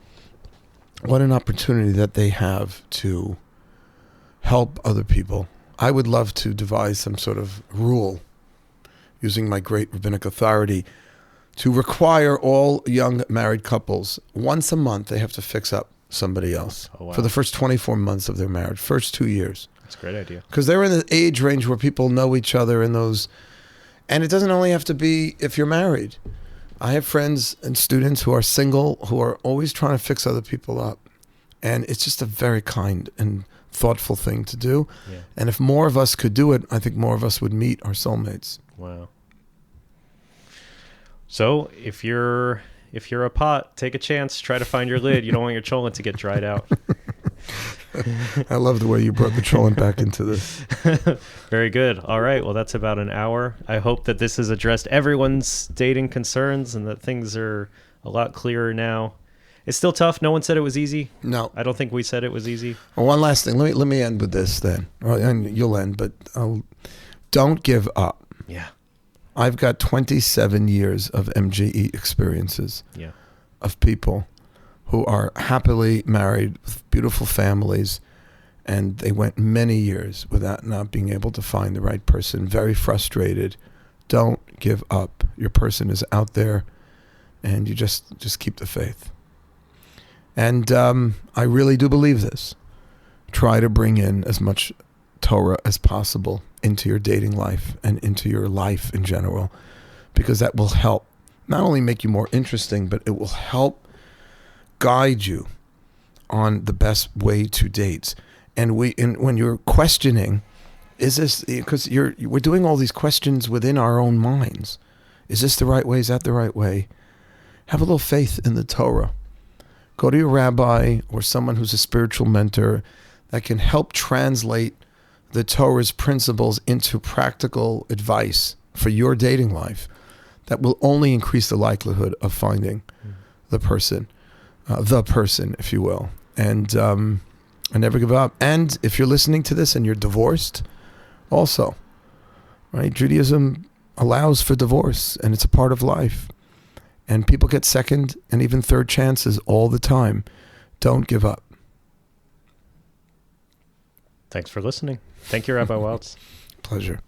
What an opportunity that they have to help other people. I would love to devise some sort of rule, using my great rabbinic authority, to require all young married couples, once a month, they have to fix up somebody else. Oh, wow. For the first 24 months of their marriage, first 2 years. That's a great idea. Because they're in the age range where people know each other in those, and it doesn't only have to be if you're married. I have friends and students who are single, who are always trying to fix other people up. And it's just a very kind and thoughtful thing to do. Yeah. And if more of us could do it, I think more of us would meet our soulmates. Wow. So if you're a pot, take a chance. Try to find your lid. You don't want your cholent to get dried out. I love the way you brought the cholent back into this. Very good. All right. Well, that's about an hour. I hope that this has addressed everyone's dating concerns and that things are a lot clearer now. It's still tough. No one said it was easy. No. I don't think we said it was easy. Well, one last thing. Let me end with this then. And you'll end, but don't give up. Yeah. I've got 27 years of MGE experiences of people who are happily married with beautiful families, and they went many years without not being able to find the right person, very frustrated. Don't give up. Your person is out there, and you just keep the faith. And I really do believe this. Try to bring in as much Torah as possible into your dating life and into your life in general, because that will help not only make you more interesting, but it will help guide you on the best way to date. And when you're questioning, is this, because we're doing all these questions within our own minds. Is this the right way? Is that the right way? Have a little faith in the Torah, Go to your rabbi or someone who's a spiritual mentor that can help translate the Torah's principles into practical advice for your dating life that will only increase the likelihood of finding the person, if you will. And never give up. And if you're listening to this and you're divorced, also, right? Judaism allows for divorce, and it's a part of life. And people get second and even third chances all the time. Don't give up. Thanks for listening. Thank you, Rabbi Welts. Pleasure.